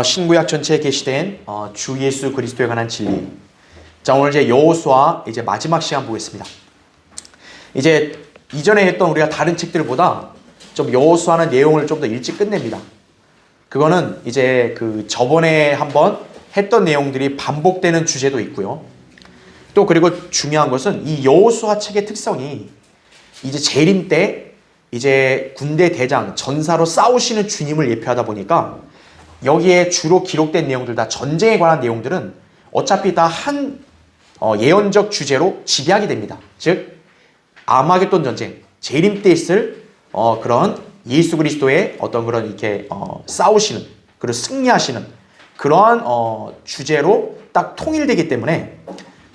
신구약 전체에 게시된 주 예수 그리스도에 관한 진리. 자, 오늘 이제 여호수아 이제 마지막 시간 보겠습니다. 이제 이전에 했던 우리가 다른 책들보다 좀 여호수아는 내용을 좀 더 일찍 끝냅니다. 그거는 이제 그 저번에 한번 했던 내용들이 반복되는 주제도 있고요. 또 그리고 중요한 것은 이 여호수아 책의 특성이 이제 재림 때 이제 군대 대장 전사로 싸우시는 주님을 예표하다 보니까 여기에 주로 기록된 내용들 다 전쟁에 관한 내용들은 어차피 다 한 예언적 주제로 집약이 됩니다. 즉 아마겟돈 전쟁, 재림 때 있을 그런 예수 그리스도의 어떤 그런 이렇게 싸우시는 그리고 승리하시는 그러한 주제로 딱 통일되기 때문에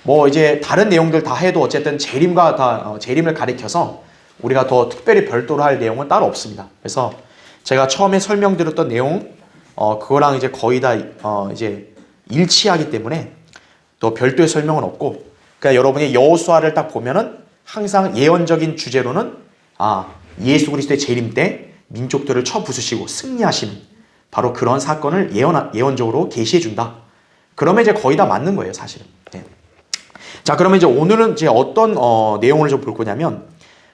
뭐 이제 다른 내용들 다 해도 어쨌든 재림과 다 재림을 가리켜서 우리가 더 특별히 별도로 할 내용은 따로 없습니다. 그래서 제가 처음에 설명드렸던 내용 그거랑 이제 거의 다 이제 일치하기 때문에 또 별도의 설명은 없고, 그러니까 여러분이 여호수아를 딱 보면은 항상 예언적인 주제로는 예수 그리스도의 재림 때 민족들을 쳐 부수시고 승리하시는 바로 그런 사건을 예언적으로 계시해 준다. 그러면 이제 거의 다 맞는 거예요, 사실은. 네. 자, 그러면 이제 오늘은 이제 어떤 내용을 좀 볼 거냐면,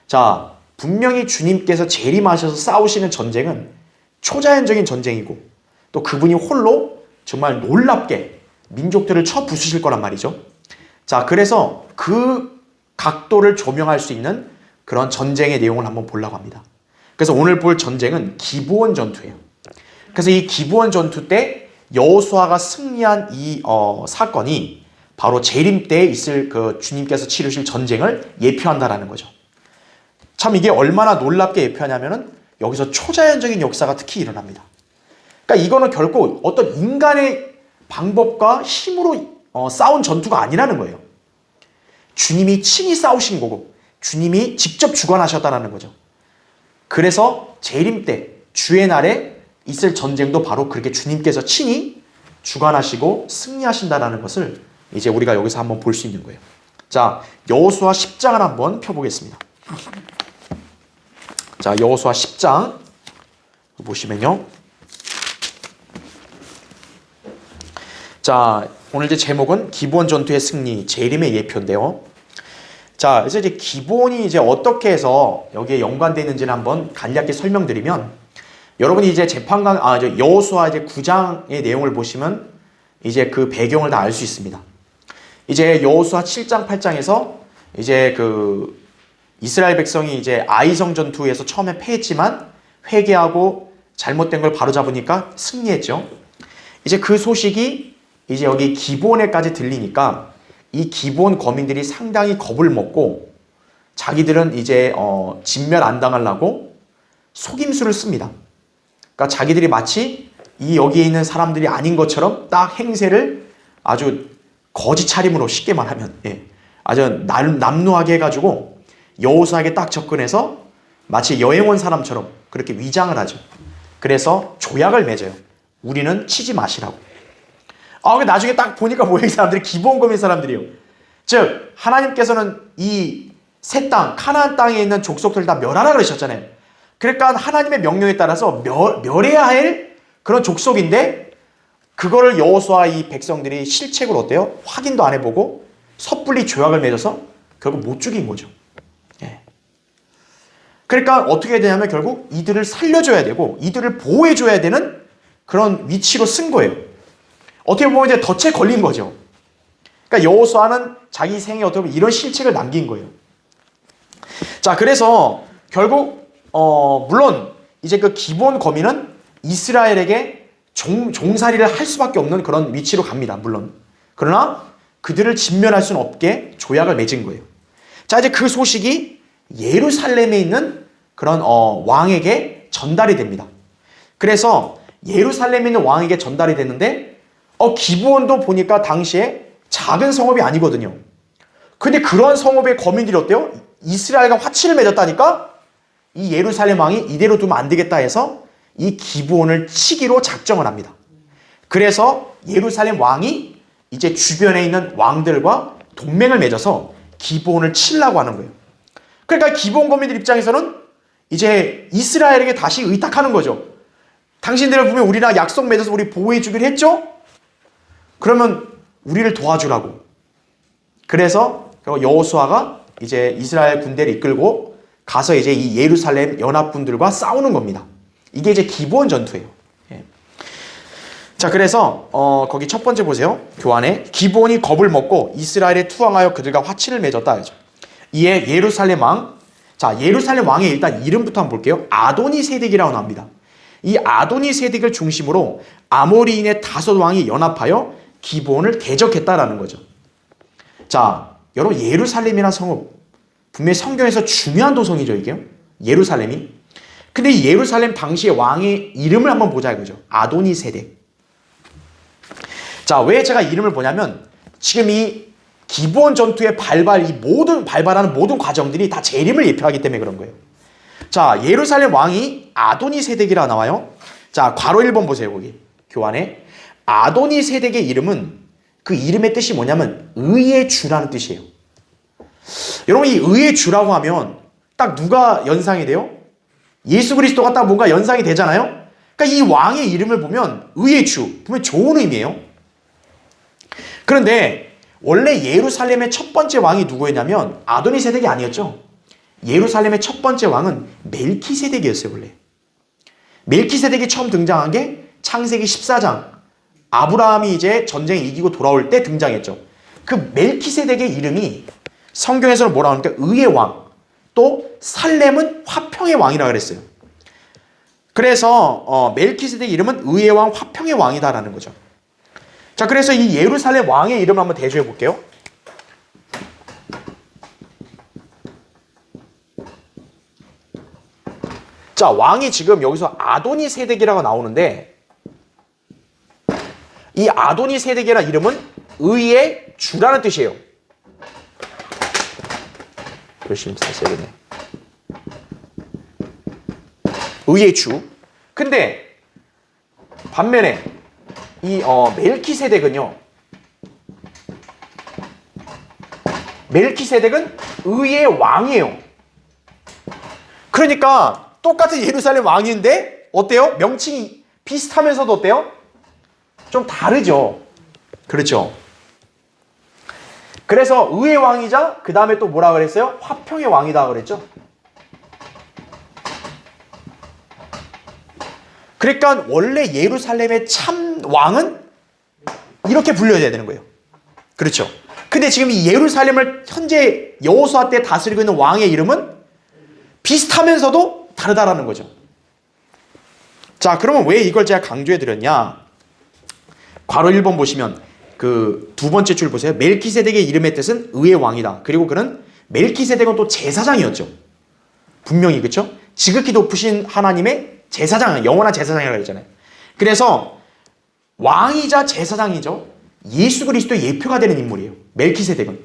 자, 분명히 주님께서 재림하셔서 싸우시는 전쟁은 초자연적인 전쟁이고, 또 그분이 홀로 정말 놀랍게 민족들을 쳐 부수실 거란 말이죠. 자, 그래서 그 각도를 조명할 수 있는 그런 전쟁의 내용을 한번 보려고 합니다. 그래서 오늘 볼 전쟁은 기브온 전투예요. 그래서 이 기브온 전투 때 여호수아가 승리한 이 사건이 바로 재림 때에 있을 그 주님께서 치르실 전쟁을 예표한다라는 거죠. 참 이게 얼마나 놀랍게 예표하냐면은 여기서 초자연적인 역사가 특히 일어납니다. 그러니까 이거는 결코 어떤 인간의 방법과 힘으로 싸운 전투가 아니라는 거예요. 주님이 친히 싸우신 거고 주님이 직접 주관하셨다는 거죠. 그래서 재림 때 주의 날에 있을 전쟁도 바로 그렇게 주님께서 친히 주관하시고 승리하신다는 것을 이제 우리가 여기서 한번 볼 수 있는 거예요. 자, 여호수아 10장을 한번 펴보겠습니다. 자, 여호수아 10장 보시면요. 자, 오늘 이제 제목은 기브온 전투의 승리, 재림의 예표인데요. 자, 그래서 이제 기브온이 이제 어떻게 해서 여기에 연관되어 있는지를 한번 간략히 설명드리면, 여러분이 이제 여호수아 이제 9장의 내용을 보시면 이제 그 배경을 다 알 수 있습니다. 이제 여호수아 7장, 8장에서 이제 그 이스라엘 백성이 이제 아이성 전투에서 처음에 패했지만 회개하고 잘못된 걸 바로잡으니까 승리했죠. 이제 그 소식이 이제 여기 기브온에까지 들리니까 이 기브온 거민들이 상당히 겁을 먹고 자기들은 이제 진멸 안 당하려고 속임수를 씁니다. 그러니까 자기들이 마치 이 여기에 있는 사람들이 아닌 것처럼 딱 행세를 아주 거짓 차림으로 쉽게 말하면 아주 남루하게 해가지고 여호수아에게 딱 접근해서 마치 여행 온 사람처럼 그렇게 위장을 하죠. 그래서 조약을 맺어요. 우리는 치지 마시라고. 나중에 딱 보니까 뭐야, 이 사람들이 기브온 거민 사람들이요. 즉 하나님께서는 이 세 땅, 카나안 땅에 있는 족속들 다 멸하라 그러셨잖아요. 그러니까 하나님의 명령에 따라서 멸해야 할 그런 족속인데 그거를 여호수아 이 백성들이 실책으로 어때요? 확인도 안 해보고 섣불리 조약을 맺어서 결국 못 죽인 거죠. 그러니까 어떻게 해야 되냐면 결국 이들을 살려줘야 되고 이들을 보호해줘야 되는 그런 위치로 쓴 거예요. 어떻게 보면 이제 덫에 걸린 거죠. 그러니까 여호수아는 자기 생에 어떻게 보면 이런 실책을 남긴 거예요. 자, 그래서 결국 물론 이제 그 기브온 거민은 이스라엘에게 종살이를 할 수밖에 없는 그런 위치로 갑니다. 물론. 그러나 그들을 진멸할 수는 없게 조약을 맺은 거예요. 자, 이제 그 소식이 예루살렘에 있는 그런 왕에게 전달이 됩니다. 그래서 예루살렘에 있는 왕에게 전달이 됐는데 기브온도 보니까 당시에 작은 성읍이 아니거든요. 근데 그러한 성읍의 거민들이 어때요? 이스라엘과 화치를 맺었다니까 이 예루살렘 왕이 이대로 두면 안 되겠다 해서 이 기브온을 치기로 작정을 합니다. 그래서 예루살렘 왕이 이제 주변에 있는 왕들과 동맹을 맺어서 기브온을 치려고 하는 거예요. 그러니까 기브온 거민들 입장에서는 이제 이스라엘에게 다시 의탁하는 거죠. 당신들을 보면 우리랑 약속 맺어서 우리 보호해 주기로 했죠? 그러면 우리를 도와주라고. 그래서 여호수아가 이제 이스라엘 군대를 이끌고 가서 이제 이 예루살렘 연합군들과 싸우는 겁니다. 이게 이제 기브온 전투예요. 예. 자, 그래서 거기 첫 번째 보세요. 교환에 기브온이 겁을 먹고 이스라엘에 투항하여 그들과 화친을 맺었다 하죠. 이에 예루살렘 왕, 자, 예루살렘 왕의 일단 이름부터 한번 볼게요. 아도니세덱이라고 나옵니다. 이 아도니세덱을 중심으로 아모리인의 5왕이 연합하여 기브온을 대적했다라는 거죠. 자, 여러분 예루살렘이라는 성읍 분명히 성경에서 중요한 도성이죠, 이게요. 예루살렘이. 근데 이 예루살렘 당시의 왕의 이름을 한번 보자 이거죠. 아도니세덱. 자, 왜 제가 이름을 보냐면 지금 이 기브온 전투의 발발하는 모든 과정들이 다 재림을 예표하기 때문에 그런 거예요. 자, 예루살렘 왕이 아도니세덱이라 나와요. 자, 괄호 1번 보세요, 거기. 교환에. 아도니세덱의 이름은 그 이름의 뜻이 뭐냐면 의의 주라는 뜻이에요. 여러분, 이 의의 주라고 하면 딱 누가 연상이 돼요? 예수 그리스도가 딱 뭔가 연상이 되잖아요? 그러니까 이 왕의 이름을 보면 의의 주, 보면 좋은 의미예요. 그런데 원래 예루살렘의 첫 번째 왕이 누구였냐면 아도니세덱이 아니었죠. 예루살렘의 첫 번째 왕은 멜키세덱이었어요, 원래. 멜키세덱이 처음 등장한 게 창세기 14장. 아브라함이 이제 전쟁에 이기고 돌아올 때 등장했죠. 그 멜키세덱의 이름이 성경에서는 뭐라고 하니까 의의 왕, 또 살렘은 화평의 왕이라고 그랬어요. 그래서 멜키세덱의 이름은 의의 왕, 화평의 왕이다라는 거죠. 자, 그래서 이 예루살렘 왕의 이름을 한번 대조해 볼게요. 자, 왕이 지금 여기서 아도니세덱이라고 나오는데 이 아도니세덱이라는 이름은 의의 주라는 뜻이에요. 열심히 써야겠네. 의의 주. 근데 반면에 이 멜키세덱은요. 멜키세덱은 의의 왕이에요. 그러니까 똑같은 예루살렘 왕인데 어때요? 명칭이 비슷하면서도 어때요? 좀 다르죠. 그렇죠. 그래서 의의 왕이자 그 다음에 또 뭐라 그랬어요? 화평의 왕이다 그랬죠. 그러니까 원래 예루살렘의 참 왕은 이렇게 불려야 되는 거예요. 그렇죠. 근데 지금 이 예루살렘을 현재 여호수아 때 다스리고 있는 왕의 이름은 비슷하면서도 다르다라는 거죠. 자, 그러면 왜 이걸 제가 강조해 드렸냐? 괄호 1번 보시면 그 두 번째 줄 보세요. 멜키세덱의 이름의 뜻은 의의 왕이다. 그리고 그는 멜키세덱은 또 제사장이었죠. 분명히, 그렇죠? 지극히 높으신 하나님의 제사장, 영원한 제사장이라고 했잖아요. 그래서 왕이자 제사장이죠. 예수 그리스도의 예표가 되는 인물이에요. 멜키세덱은.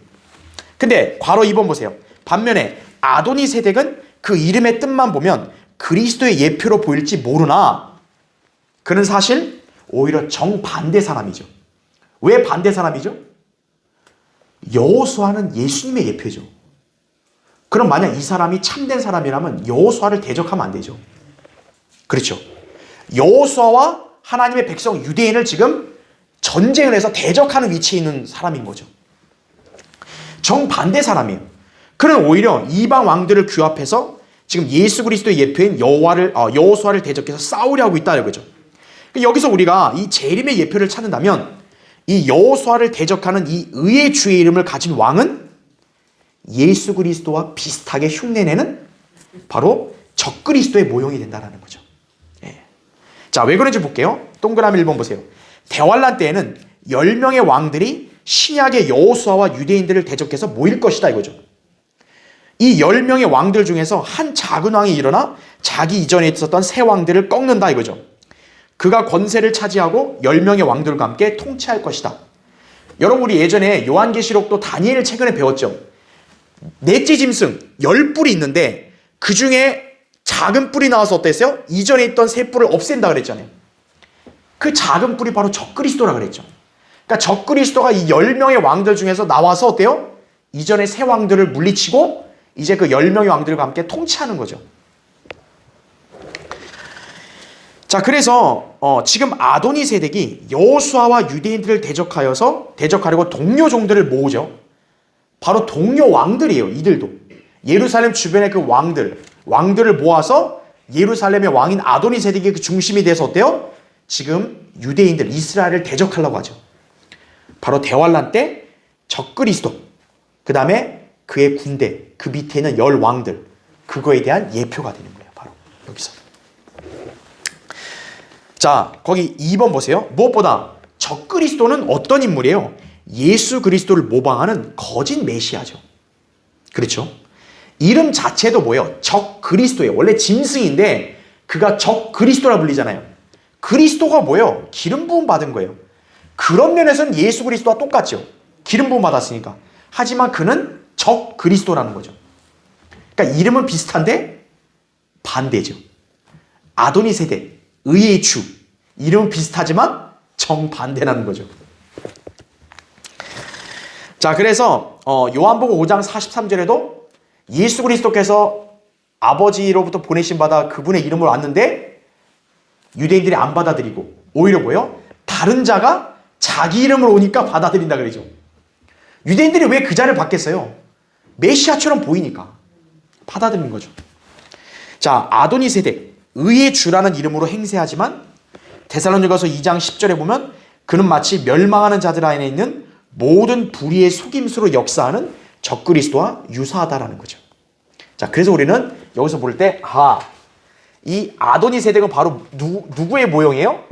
근데 괄호 2번 보세요. 반면에 아도니세덱은 그 이름의 뜻만 보면 그리스도의 예표로 보일지 모르나 그는 사실 오히려 정반대 사람이죠. 왜 반대 사람이죠? 여호수아는 예수님의 예표죠. 그럼 만약 이 사람이 참된 사람이라면 여호수아를 대적하면 안 되죠. 그렇죠. 여호수아와 하나님의 백성 유대인을 지금 전쟁을 해서 대적하는 위치에 있는 사람인 거죠. 정반대 사람이에요. 그는 오히려 이방 왕들을 규합해서 지금 예수 그리스도의 예표인 여호수아를 대적해서 싸우려 하고 있다는 거죠. 여기서 우리가 이 재림의 예표를 찾는다면 이 여호수아를 대적하는 이 의의 주의 이름을 가진 왕은 예수 그리스도와 비슷하게 흉내내는 바로 적그리스도의 모형이 된다는 거죠. 예. 자, 왜 그런지 볼게요. 동그라미 1번 보세요. 대환란 때에는 10명의 왕들이 신약의 여호수아와 유대인들을 대적해서 모일 것이다 이거죠. 이 10명의 왕들 중에서 한 작은 왕이 일어나 자기 이전에 있었던 새 왕들을 꺾는다 이거죠. 그가 권세를 차지하고 10명의 왕들과 함께 통치할 것이다. 여러분, 우리 예전에 요한계시록도 다니엘 최근에 배웠죠. 넷째 짐승 10뿔이 있는데 그 중에 작은 뿔이 나와서 어땠어요? 이전에 있던 새 뿔을 없앤다 그랬잖아요. 그 작은 뿔이 바로 적그리스도라 그랬죠. 그러니까 적그리스도가 이 10명의 왕들 중에서 나와서 어때요? 이전에 새 왕들을 물리치고 이제 그 10명의 왕들과 함께 통치하는 거죠. 자, 그래서 지금 아도니 세덱이 여호수아와 유대인들을 대적하려고 동료 종들을 모으죠. 바로 동료 왕들이에요. 이들도 예루살렘 주변의 그 왕들을 모아서 예루살렘의 왕인 아도니 세덱이 그 중심이 돼서 어때요? 지금 유대인들 이스라엘을 대적하려고 하죠. 바로 대환란 때 적그리스도, 그 다음에 그의 군대, 그 밑에 있는 열 왕들, 그거에 대한 예표가 되는 거예요. 바로 여기서. 자, 거기 2번 보세요. 무엇보다 적그리스도는 어떤 인물이에요? 예수 그리스도를 모방하는 거짓 메시아죠. 그렇죠? 이름 자체도 뭐예요? 적그리스도예요. 원래 짐승인데 그가 적그리스도라 불리잖아요. 그리스도가 뭐예요? 기름 부음 받은 거예요. 그런 면에서는 예수 그리스도와 똑같죠. 기름 부음 받았으니까. 하지만 그는 적그리스도라는 거죠. 그러니까 이름은 비슷한데 반대죠. 아도니 세덱, 의의 주. 이름은 비슷하지만 정반대라는 거죠. 자, 그래서 요한복음 5장 43절에도 예수 그리스도께서 아버지로부터 보내신 바다 그분의 이름으로 왔는데 유대인들이 안 받아들이고 오히려 뭐예요? 다른 자가 자기 이름으로 오니까 받아들인다 그러죠. 유대인들이 왜 그 자를 받겠어요? 메시아처럼 보이니까 받아들이는 거죠. 자, 아도니 세덱, 의의 주라는 이름으로 행세하지만 데살로니가서 2장 10절에 보면 그는 마치 멸망하는 자들 안에 있는 모든 불의의 속임수로 역사하는 적그리스도와 유사하다라는 거죠. 자, 그래서 우리는 여기서 볼 때 이 아도니 세덱은 바로 누구의 모형이에요?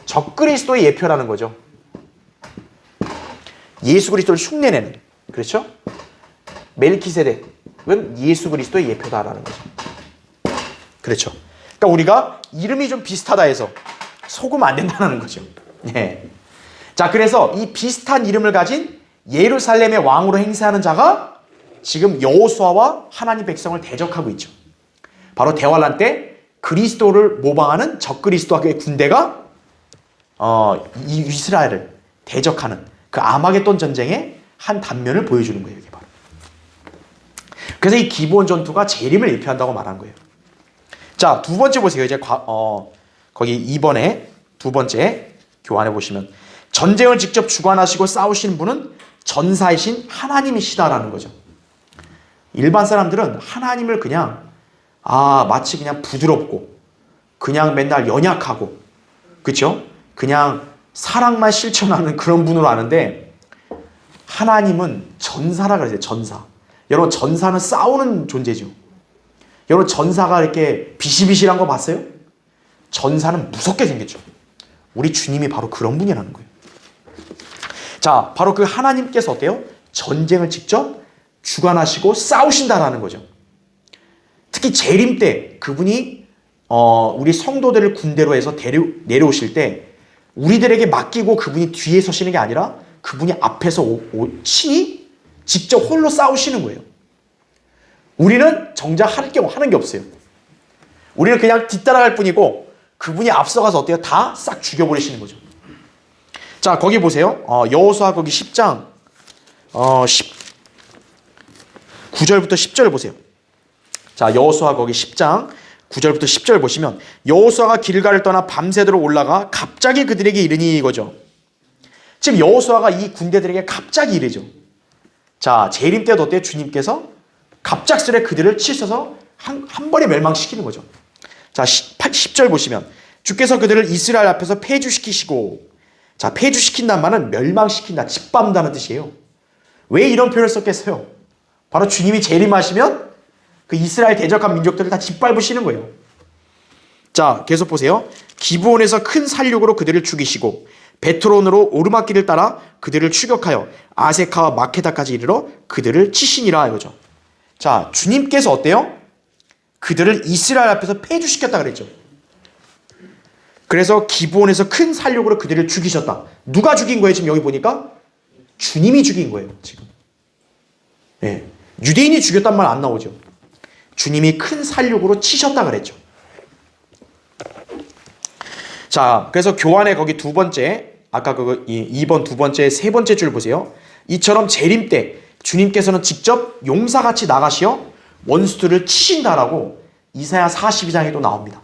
적그리스도의 예표라는 거죠. 예수 그리스도를 흉내내는. 그렇죠? 멜키세덱은 예수 그리스도의 예표다라는 거죠. 그렇죠? 그러니까 우리가 이름이 좀 비슷하다 해서 속으면 안 된다는 거죠. 네. 자, 그래서 이 비슷한 이름을 가진 예루살렘의 왕으로 행세하는 자가 지금 여호수아와 하나님 백성을 대적하고 있죠. 바로 대환란 때 그리스도를 모방하는 적그리스도와 그의 군대가 이 이스라엘을 대적하는 그 아마겟돈 전쟁의 한 단면을 보여주는 거예요. 이게 바로. 그래서 이 기브온 전투가 재림을 예표한다고 말한 거예요. 자, 두 번째 보세요. 이제 거기 2번에 두 번째 교환해 보시면 전쟁을 직접 주관하시고 싸우시는 분은 전사이신 하나님이시다라는 거죠. 일반 사람들은 하나님을 그냥 마치 그냥 부드럽고 그냥 맨날 연약하고 그렇죠? 그냥 사랑만 실천하는 그런 분으로 아는데 하나님은 전사라 그러세요. 전사. 여러분 전사는 싸우는 존재죠. 여러분 전사가 이렇게 비실비실한 거 봤어요? 전사는 무섭게 생겼죠. 우리 주님이 바로 그런 분이라는 거예요. 자, 바로 그 하나님께서 어때요? 전쟁을 직접 주관하시고 싸우신다라는 거죠. 특히 재림 때 그분이 우리 성도들을 군대로 해서 내려오실 때 우리들에게 맡기고 그분이 뒤에 서시는 게 아니라 그분이 앞에서 친히 직접 홀로 싸우시는 거예요. 우리는 정작 하는 게 없어요. 우리는 그냥 뒤따라갈 뿐이고 그분이 앞서가서 어때요? 다 싹 죽여버리시는 거죠. 자, 거기 보세요. 여호수아 거기 10장 9절부터 10절 보세요. 자, 여호수아 거기 10장 9절부터 10절 보시면 여호수아가 길갈을 떠나 밤새도록 올라가 갑자기 그들에게 이르니 이거죠. 지금 여호수아가 이 군대들에게 갑자기 이르죠. 자, 재림 때도 어때요? 주님께서 갑작스레 그들을 치셔서 한 번에 멸망시키는 거죠. 자, 10절 보시면 주께서 그들을 이스라엘 앞에서 폐주시키시고, 자, 폐주시킨다는 말은 멸망시킨다, 짓밟는다는 뜻이에요. 왜 이런 표현을 썼겠어요? 바로 주님이 재림하시면 그 이스라엘 대적한 민족들을 다 짓밟으시는 거예요. 자, 계속 보세요. 기브온에서 큰 살육으로 그들을 죽이시고 베트론으로 오르막길을 따라 그들을 추격하여 아세카와 마케다까지 이르러 그들을 치시니라 이거죠. 자, 주님께서 어때요? 그들을 이스라엘 앞에서 폐주시켰다 그랬죠. 그래서 기브온에서 큰 살육으로 그들을 죽이셨다. 누가 죽인 거예요? 지금 여기 보니까 주님이 죽인 거예요. 지금. 네. 유대인이 죽였단 말 안 나오죠. 주님이 큰 살육으로 치셨다 그랬죠. 자, 그래서 교환의 거기 두 번째, 아까 그거 2번 두 번째, 세 번째 줄 보세요. 이처럼 재림 때 주님께서는 직접 용사같이 나가시어 원수들을 치신다라고 이사야 42장에도 나옵니다.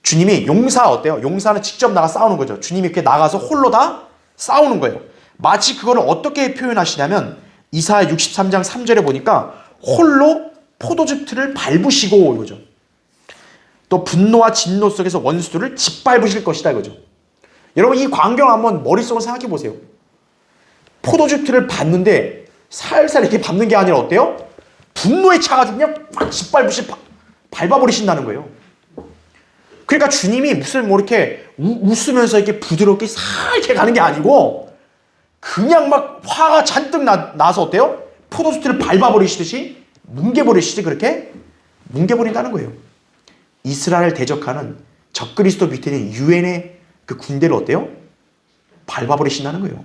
주님이 용사 어때요? 용사는 직접 나가 싸우는 거죠. 주님이 이렇게 나가서 홀로 다 싸우는 거예요. 마치 그거를 어떻게 표현하시냐면 이사야 63장 3절에 보니까 홀로 포도즙 틀을 밟으시고 이거죠. 또 분노와 진노 속에서 원수들을 짓밟으실 것이다 이거죠. 여러분 이 광경 한번 머릿속으로 생각해 보세요. 포도즙 틀을 밟는데 살살 이렇게 밟는 게 아니라 어때요? 분노에 차가지고 그냥 막 밟아버리신다는 거예요. 그러니까 주님이 무슨 뭐 이렇게 웃으면서 이렇게 부드럽게 살게 가는 게 아니고 그냥 막 화가 잔뜩 나서 어때요? 포도즙틀을 밟아버리시듯이 뭉개버리시지 그렇게 뭉개버린다는 거예요. 이스라엘을 대적하는 적그리스도 밑에 있는 유엔의 그 군대를 어때요? 밟아버리신다는 거예요.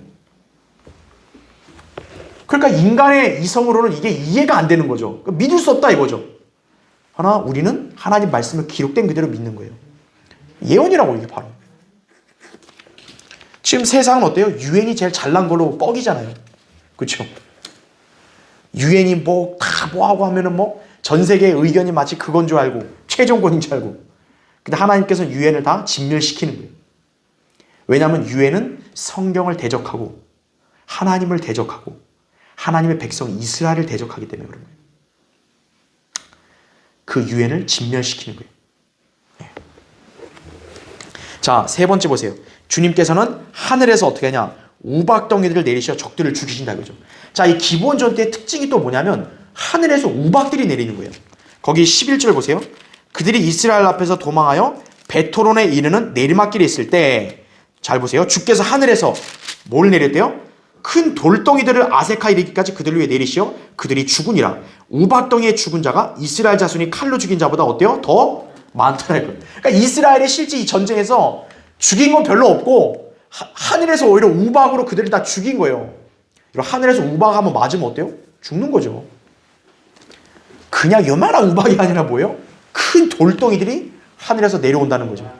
그러니까 인간의 이성으로는 이게 이해가 안 되는 거죠. 믿을 수 없다 이거죠. 하나 우리는 하나님 말씀을 기록된 그대로 믿는 거예요. 예언이라고 이게 바로. 지금 세상은 어때요? 유엔이 제일 잘난 걸로 뻑이잖아요. 그렇죠? 유엔이 뭐 다 뭐하고 하면은 뭐 전 세계의 의견이 마치 그건 줄 알고 최종권인 줄 알고. 근데 하나님께서는 유엔을 다 진멸시키는 거예요. 왜냐하면 유엔은 성경을 대적하고 하나님을 대적하고 하나님의 백성 이스라엘을 대적하기 때문에 그런 거예요. 그 유엔을 진멸시키는 거예요. 네. 자, 세 번째 보세요. 주님께서는 하늘에서 어떻게 하냐? 우박덩이들을 내리셔 적들을 죽이신다 그죠. 자, 이 기본 전투의 특징이 또 뭐냐면 하늘에서 우박들이 내리는 거예요. 거기 11절 보세요. 그들이 이스라엘 앞에서 도망하여 베토론에 이르는 내리막길에 있을 때, 잘 보세요. 주께서 하늘에서 뭘 내렸대요? 큰 돌덩이들을 아세카 이르기까지 그들을 위해 내리시어 그들이 죽으니라. 우박덩이에 죽은 자가 이스라엘 자손이 칼로 죽인 자보다 어때요? 더 많다는 거예요. 그러니까 이스라엘이 실제 이 전쟁에서 죽인 건 별로 없고 하늘에서 오히려 우박으로 그들을 다 죽인 거예요. 하늘에서 우박 한번 맞으면 어때요? 죽는 거죠. 그냥 요만한 우박이 아니라 뭐예요? 큰 돌덩이들이 하늘에서 내려온다는 거죠.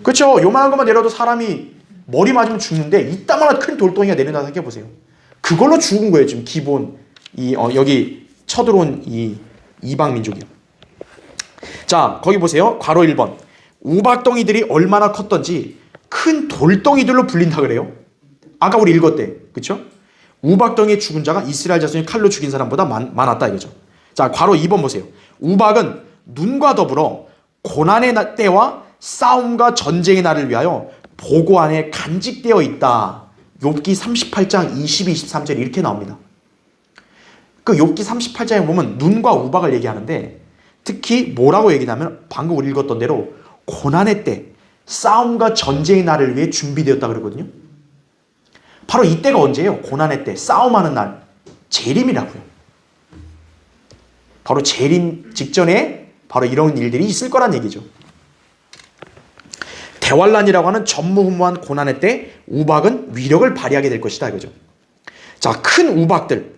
그렇죠? 요만한 것만 내려도 사람이 머리 맞으면 죽는데 이따만한 큰 돌덩이가 내린다고 생각해보세요. 그걸로 죽은 거예요. 지금 기본 여기 쳐들어온 이 이방 민족이요. 자, 거기 보세요. 괄호 1번. 우박덩이들이 얼마나 컸던지 큰 돌덩이들로 불린다 그래요. 아까 우리 읽었대. 그렇죠? 우박덩이에 죽은 자가 이스라엘 자손이 칼로 죽인 사람보다 많았다 이거죠. 자, 괄호 2번 보세요. 우박은 눈과 더불어 고난의 때와 싸움과 전쟁의 날을 위하여 보고 안에 간직되어 있다. 욥기 38장 22, 23절 이렇게 나옵니다. 그 욥기 38장에 보면 눈과 우박을 얘기하는데 특히 뭐라고 얘기하면 방금 우리 읽었던 대로 고난의 때, 싸움과 전쟁의 날을 위해 준비되었다 그러거든요. 바로 이때가 언제예요? 고난의 때, 싸움하는 날, 재림이라고요. 바로 재림 직전에 바로 이런 일들이 있을 거란 얘기죠. 대환란이라고 하는 전무후무한 고난의 때 우박은 위력을 발휘하게 될 것이다 이거죠. 자, 큰 우박들.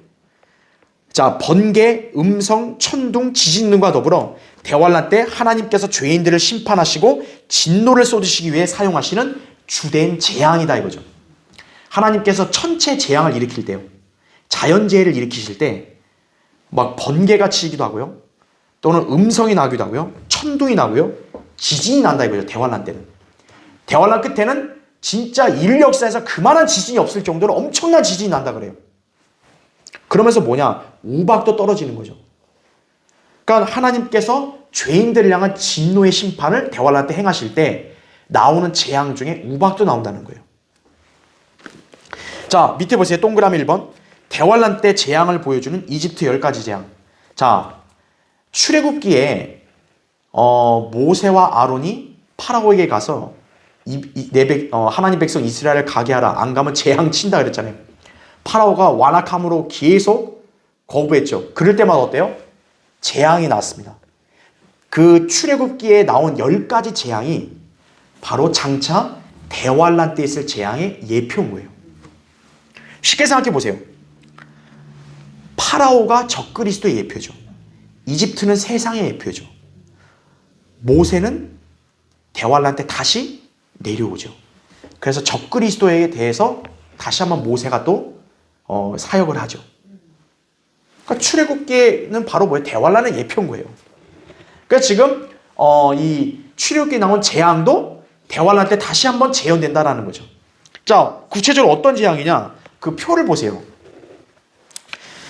자, 번개, 음성, 천둥, 지진 등과 더불어 대환란 때 하나님께서 죄인들을 심판하시고 진노를 쏟으시기 위해 사용하시는 주된 재앙이다 이거죠. 하나님께서 천체 재앙을 일으킬 때요. 자연재해를 일으키실 때 막 번개가 치기도 하고요. 또는 음성이 나기도 하고요. 천둥이 나고요. 지진이 난다 이거죠. 대환란 때는. 대환란 끝에는 진짜 인류 역사에서 그만한 지진이 없을 정도로 엄청난 지진이 난다 그래요. 그러면서 뭐냐? 우박도 떨어지는 거죠. 그러니까 하나님께서 죄인들을 향한 진노의 심판을 대환란 때 행하실 때 나오는 재앙 중에 우박도 나온다는 거예요. 자, 밑에 보세요. 동그라미 1번. 대환란 때 재앙을 보여주는 이집트 10가지 재앙. 자, 출애굽기에 모세와 아론이 파라오에게 가서 하나님 백성 이스라엘을 가게 하라. 안 가면 재앙 친다 그랬잖아요. 파라오가 완악함으로 계속 거부했죠. 그럴 때마다 어때요? 재앙이 났습니다. 그 출애굽기에 나온 10가지 재앙이 바로 장차 대환란 때 있을 재앙의 예표인 거예요. 쉽게 생각해 보세요. 파라오가 적그리스도의 예표죠. 이집트는 세상의 예표죠. 모세는 대환란 때 다시 내려오죠. 그래서 적그리스도에 대해서 다시 한번 모세가 또 사역을 하죠. 그러니까 출애굽기는 바로 뭐예요? 대환란의 예표인 거예요. 그러니까 지금 이 출애굽기에 나온 재앙도 대환란 때 다시 한번 재현된다라는 거죠. 자, 구체적으로 어떤 재앙이냐? 그 표를 보세요.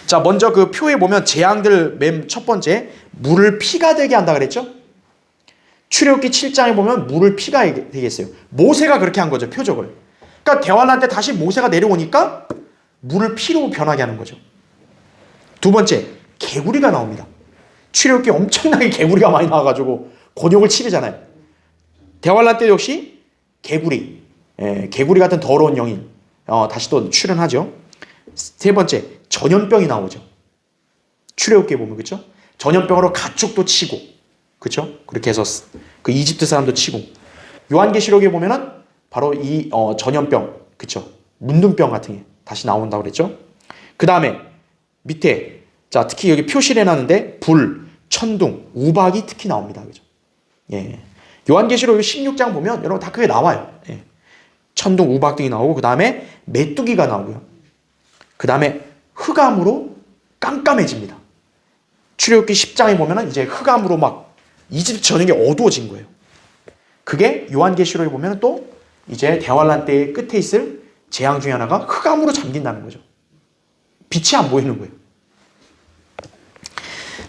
자, 먼저 그 표에 보면 재앙들 맨 첫 번째, 물을 피가 되게 한다 그랬죠? 출애굽기 7장에 보면 물을 피가 되게 했어요. 모세가 그렇게 한 거죠, 표적을. 그러니까 대환란 때 다시 모세가 내려오니까 물을 피로 변하게 하는 거죠. 두 번째, 개구리가 나옵니다. 출애굽기 엄청나게 개구리가 많이 나와가지고 곤욕을 치르잖아요. 대환란 때 역시 개구리, 개구리 같은 더러운 영이 다시 또 출현하죠. 세 번째, 전염병이 나오죠. 출애굽기에 보면, 그렇죠? 전염병으로 가축도 치고, 그렇죠? 그렇게 해서 그 이집트 사람도 치고, 요한계시록에 보면은 바로 이 전염병, 그렇죠? 문둥병 같은 게 다시 나온다고 그랬죠. 그 다음에 밑에, 자, 특히 여기 표시를 해놨는데 불, 천둥, 우박이 특히 나옵니다, 그죠? 예. 요한계시록 16장 보면 여러분 다 그게 나와요. 예. 천둥, 우박 등이 나오고, 그 다음에 메뚜기가 나오고요. 그 다음에 흑암으로 깜깜해집니다. 출애굽기 10장에 보면은 이제 흑암으로 막 이집트 전역이 어두워진 거예요. 그게 요한계시록에 보면 또 이제 대환란 때의 끝에 있을 재앙 중에 하나가 흑암으로 잠긴다는 거죠. 빛이 안 보이는 거예요.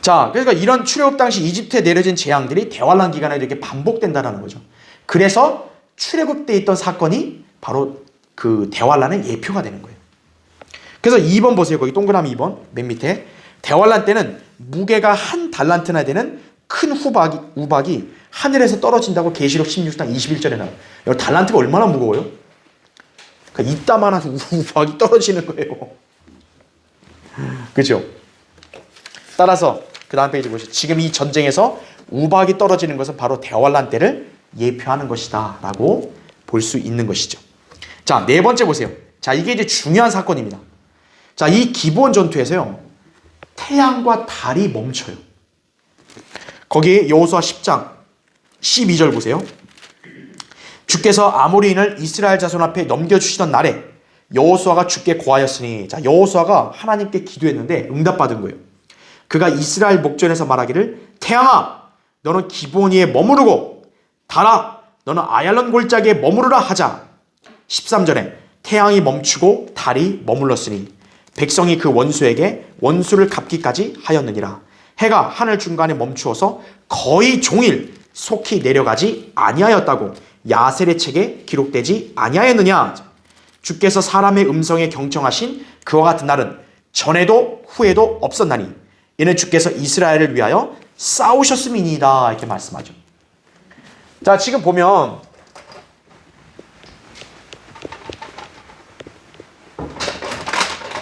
자, 그러니까 이런 출애굽 당시 이집트에 내려진 재앙들이 대환란 기간에 이렇게 반복된다는 거죠. 그래서 출애굽 때 있던 사건이 바로 그 대환란의 예표가 되는 거예요. 그래서 2번 보세요. 거기 동그라미 2번 맨 밑에. 대환란 때는 무게가 한 달란트나 되는 큰 우박이 하늘에서 떨어진다고 계시록 16장 21절에 나와요. 여기 달란트가 얼마나 무거워요? 그러니까 이따만한 우박이 떨어지는 거예요. 그렇죠? 따라서 그 다음 페이지 보시죠. 지금 이 전쟁에서 우박이 떨어지는 것은 바로 대환란 때를 예표하는 것이다 라고 볼 수 있는 것이죠. 자, 네 번째 보세요. 자, 이게 이제 중요한 사건입니다. 자, 이 기브온 전투에서요, 태양과 달이 멈춰요. 거기 여호수아 10장 12절 보세요. 주께서 아모리인을 이스라엘 자손 앞에 넘겨주시던 날에 여호수아가 주께 고하였으니, 자, 여호수아가 하나님께 기도했는데 응답받은 거예요. 그가 이스라엘 목전에서 말하기를, 태양아 너는 기브온이에 머무르고 달아 너는 아얄론 골짜기에 머무르라 하자. 13절에 태양이 멈추고 달이 머물렀으니 백성이 그 원수에게 원수를 갚기까지 하였느니라. 해가 하늘 중간에 멈추어서 거의 종일 속히 내려가지 아니하였다고 야셀의 책에 기록되지 아니하였느냐. 주께서 사람의 음성에 경청하신 그와 같은 날은 전에도 후에도 없었나니 이는 주께서 이스라엘을 위하여 싸우셨음이니이다. 이렇게 말씀하죠. 자, 지금 보면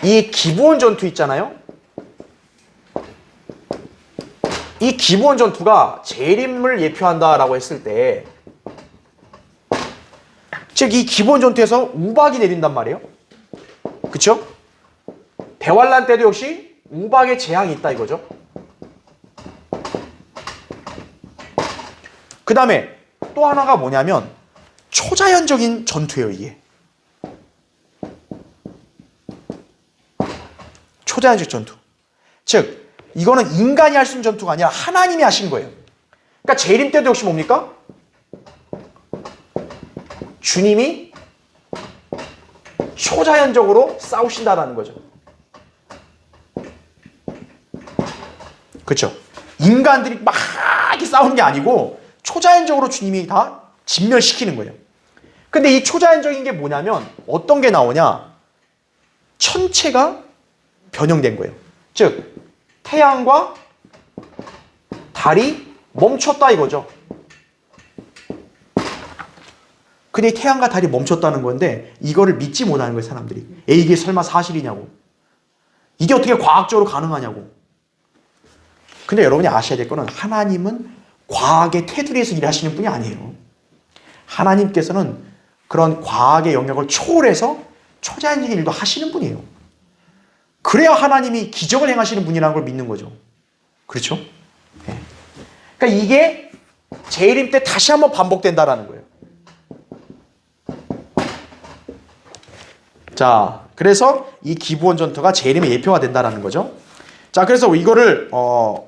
이 기브온 전투 있잖아요. 이 기브온 전투가 재림을 예표한다라고 했을 때, 즉 이 기브온 전투에서 우박이 내린단 말이에요. 그렇죠? 대환란 때도 역시 우박의 재앙이 있다 이거죠. 그 다음에 또 하나가 뭐냐면 초자연적인 전투예요, 이게. 초자연적 전투. 즉 이거는 인간이 할 수 있는 전투가 아니라 하나님이 하신 거예요. 그러니까 재림 때도 역시 뭡니까? 주님이 초자연적으로 싸우신다라는 거죠. 그렇죠? 인간들이 막 이렇게 싸우는 게 아니고 초자연적으로 주님이 다 진멸시키는 거예요. 근데 이 초자연적인 게 뭐냐면 어떤 게 나오냐? 천체가 변형된 거예요. 즉 태양과 달이 멈췄다 이거죠. 근데 태양과 달이 멈췄다는 건데 이거를 믿지 못하는 거예요, 사람들이. 이게 설마 사실이냐고. 이게 어떻게 과학적으로 가능하냐고. 근데 여러분이 아셔야 될 거는 하나님은 과학의 테두리에서 일하시는 분이 아니에요. 하나님께서는 그런 과학의 영역을 초월해서 초자연적인 일도 하시는 분이에요. 그래야 하나님이 기적을 행하시는 분이라는 걸 믿는 거죠. 그렇죠? 네. 그러니까 이게 재림 때 다시 한번 반복된다라는 거예요. 자, 그래서 이 기브온 전투가 재림의 예표가 된다라는 거죠. 자, 그래서 이거를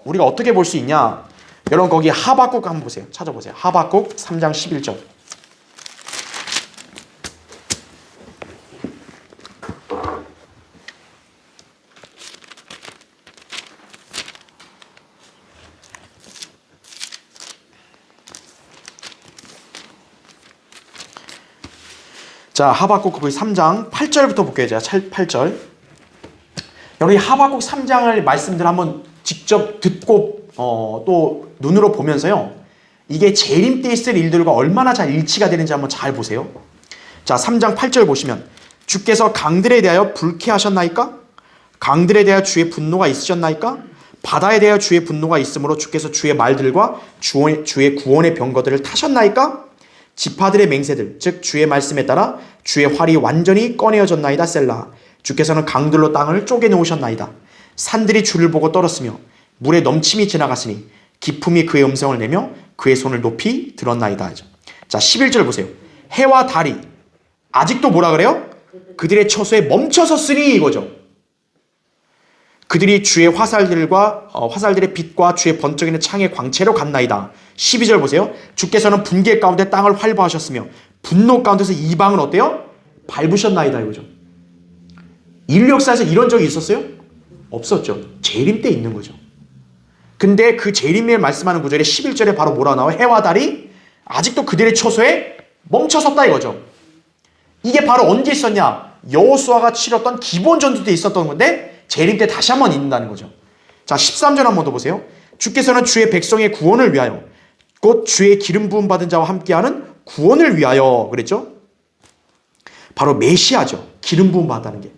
우리가 어떻게 볼 수 있냐? 여러분 거기 하박국 한번 보세요. 찾아보세요. 하박국 3장 11절. 자, 하박국 거기 3장 8절부터 볼게요. 제가 8절. 여러분 이 하박국 3장을 말씀들 한번 직접 듣고 또 눈으로 보면서요. 이게 재림 때 있을 일들과 얼마나 잘 일치가 되는지 한번 잘 보세요. 자, 3장 8절 보시면 주께서 강들에 대하여 불쾌하셨나이까? 강들에 대하여 주의 분노가 있으셨나이까? 바다에 대하여 주의 분노가 있으므로 주께서 주의 말들과 주의 구원의 병거들을 타셨나이까? 지파들의 맹세들 즉 주의 말씀에 따라 주의 활이 완전히 꺼내어졌나이다. 셀라. 주께서는 강들로 땅을 쪼개놓으셨나이다. 산들이 주를 보고 떨었으며 물의 넘침이 지나갔으니 기품이 그의 음성을 내며 그의 손을 높이 들었나이다. 자, 11절 보세요. 해와 달이 아직도 뭐라 그래요? 그들의 처소에 멈춰섰으니 이거죠. 그들이 주의 화살들의 빛과 주의 번쩍이는 창의 광채로 갔나이다. 12절 보세요. 주께서는 분개 가운데 땅을 활보하셨으며 분노 가운데서 이방을 어때요? 밟으셨나이다 이거죠. 인류 역사에서 이런 적이 있었어요? 없었죠. 재림 때 있는 거죠. 근데 그 재림을 말씀하는 구절에 11절에 바로 뭐라 나와요? 해와 달이 아직도 그들의 처소에 멈춰섰다 이거죠. 이게 바로 언제 있었냐? 여호수아가 치렀던 기본 전투 때 있었던 건데 재림 때 다시 한번 있는다는 거죠. 자, 13절 한번 더 보세요. 주께서는 주의 백성의 구원을 위하여 곧 주의 기름 부음 받은 자와 함께하는 구원을 위하여 그랬죠? 바로 메시아죠. 기름 부음 받다는 게.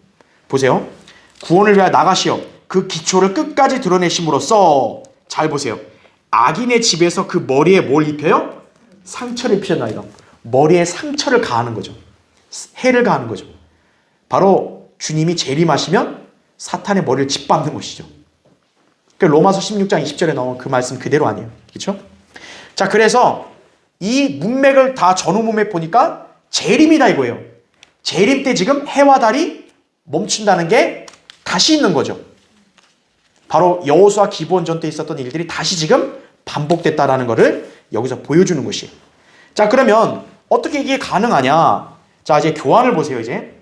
보세요. 구원을 위하여 나가시어 그 기초를 끝까지 드러내심으로써 잘 보세요. 악인의 집에서 그 머리에 뭘 입혀요? 상처를 입히셨나이다. 머리에 상처를 가하는 거죠. 해를 가하는 거죠. 바로 주님이 재림하시면 사탄의 머리를 짓밟는 것이죠. 로마서 16장 20절에 나온 그 말씀 그대로 아니에요. 그렇죠? 자, 그래서 이 문맥을 다 전후 문맥 보니까 재림이다 이거예요. 재림 때 지금 해와 달이 멈춘다는 게 다시 있는 거죠. 바로 여호수아 기브온 때 있었던 일들이 다시 지금 반복됐다라는 것을 여기서 보여주는 것이에요. 자, 그러면 어떻게 이게 가능하냐? 자, 이제 교환을 보세요. 이제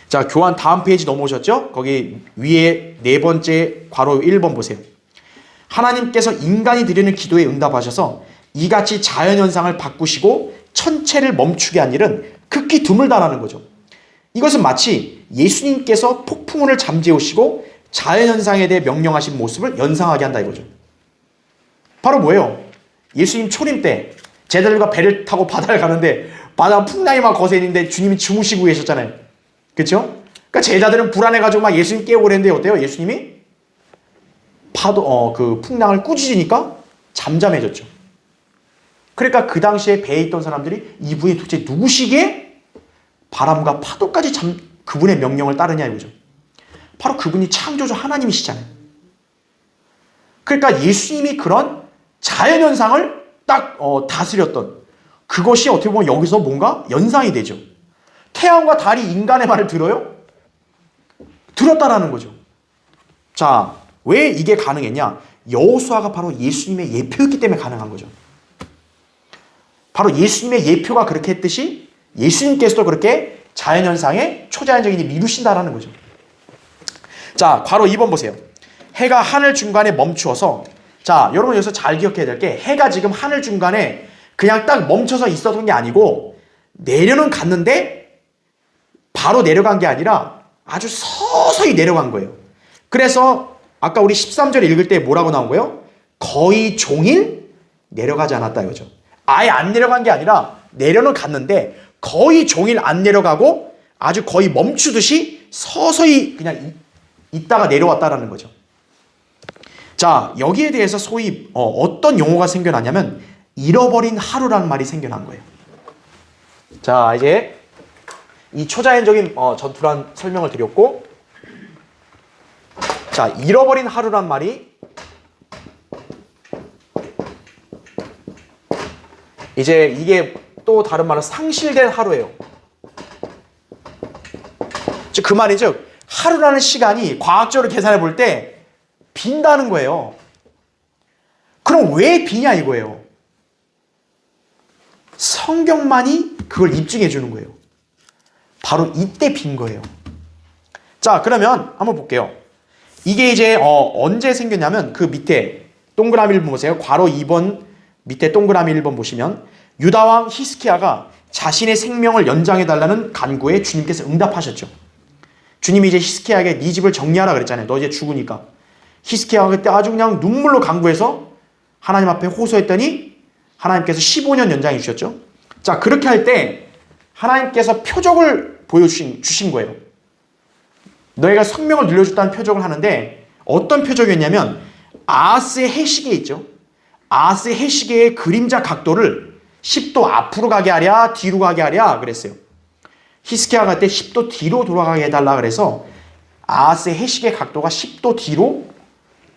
자, 교환 다음 페이지 넘어오셨죠? 거기 위에 네 번째 괄호 1번 보세요. 하나님께서 인간이 드리는 기도에 응답하셔서 이같이 자연현상을 바꾸시고 천체를 멈추게 한 일은 극히 드물다라는 거죠. 이것은 마치 예수님께서 폭풍우를 잠재우시고 자연현상에 대해 명령하신 모습을 연상하게 한다 이거죠. 바로 뭐예요? 예수님 초림 때 제자들과 배를 타고 바다를 가는데 바다가 풍랑이 막 거세는데 주님이 주무시고 계셨잖아요. 그렇죠? 그러니까 제자들은 불안해가지고 막 예수님 깨우고 그랬는데 어때요? 예수님이 그 풍랑을 꾸짖으니까 잠잠해졌죠. 그러니까 그 당시에 배에 있던 사람들이 이분이 도대체 누구시기에 바람과 파도까지 그분의 명령을 따르냐 이거죠. 바로 그분이 창조주 하나님이시잖아요. 그러니까 예수님이 그런 자연현상을 딱 다스렸던 그것이 어떻게 보면 여기서 뭔가 연상이 되죠. 태양과 달이 인간의 말을 들어요? 들었다라는 거죠. 자, 왜 이게 가능했냐? 여호수아가 바로 예수님의 예표였기 때문에 가능한 거죠. 바로 예수님의 예표가 그렇게 했듯이 예수님께서도 그렇게 자연현상에 초자연적인 일을 이루신다라는 거죠. 자, 괄호 2번 보세요. 해가 하늘 중간에 멈추어서 자, 여러분 여기서 잘 기억해야 될 게 해가 지금 하늘 중간에 그냥 딱 멈춰서 있었던 게 아니고 내려는 갔는데 바로 내려간 게 아니라 아주 서서히 내려간 거예요. 그래서 아까 우리 13절 읽을 때 뭐라고 나온 거예요? 거의 종일 내려가지 않았다 이거죠. 아예 안 내려간 게 아니라 내려는 갔는데 거의 종일 안 내려가고 아주 거의 멈추듯이 서서히 그냥 있다가 내려왔다라는 거죠. 자, 여기에 대해서 소위 어떤 용어가 생겨나냐면 잃어버린 하루라는 말이 생겨난 거예요. 자, 이제 이 초자연적인 전투란 설명을 드렸고, 자, 잃어버린 하루란 말이 이제 이게 또 다른 말은 상실된 하루예요. 즉 그 말이 즉 하루라는 시간이 과학적으로 계산해 볼 때 빈다는 거예요. 그럼 왜 비냐 이거예요. 성경만이 그걸 입증해 주는 거예요. 바로 이때 빈 거예요. 자, 그러면 한번 볼게요. 이게 이제 언제 생겼냐면 그 밑에 동그라미 1번 보세요. 괄호 2번 밑에 동그라미 1번 보시면 유다왕 히스기야가 자신의 생명을 연장해달라는 간구에 주님께서 응답하셨죠. 주님이 이제 히스기야에게 네 집을 정리하라 그랬잖아요. 너 이제 죽으니까. 히스기야가 그때 아주 그냥 눈물로 간구해서 하나님 앞에 호소했더니 하나님께서 15년 연장해 주셨죠. 자, 그렇게 할 때 하나님께서 표적을 보여주신 거예요. 너희가 성명을 늘려줬다는 표적을 하는데 어떤 표적이었냐면 아하스의 해시계 있죠. 아하스의 해시계의 그림자 각도를 10도 앞으로 가게 하랴 뒤로 가게 하랴 그랬어요. 히스기야가 그때 10도 뒤로 돌아가게 해달라 그래서 아하스의 해시계 각도가 10도 뒤로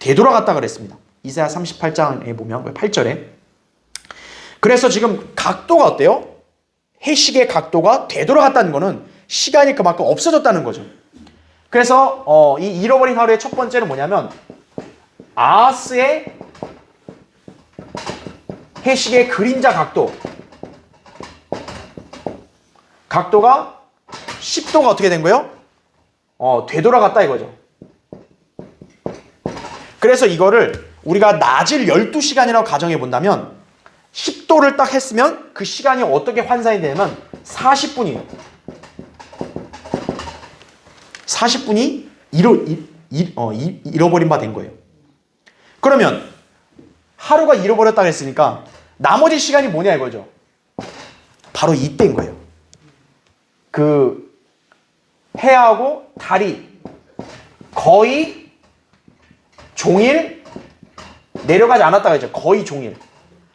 되돌아갔다 그랬습니다. 이사야 38장에 보면 8절에. 그래서 지금 각도가 어때요? 해시계 각도가 되돌아갔다는 거는 시간이 그만큼 없어졌다는 거죠. 그래서 이 잃어버린 하루의 첫 번째는 뭐냐면 아하스의 해시계 그림자 각도가 10도가 어떻게 된 거예요? 되돌아갔다 이거죠. 그래서 이거를 우리가 낮을 12시간이라고 가정해 본다면 10도를 딱 했으면 그 시간이 어떻게 환산이 되냐면 40분이에요. 40분이 잃어버린 바 된 거예요. 그러면 하루가 잃어버렸다고 했으니까 나머지 시간이 뭐냐 이거죠. 바로 이때인 거예요. 그 해하고 달이 거의 종일 내려가지 않았다고 했죠. 거의 종일.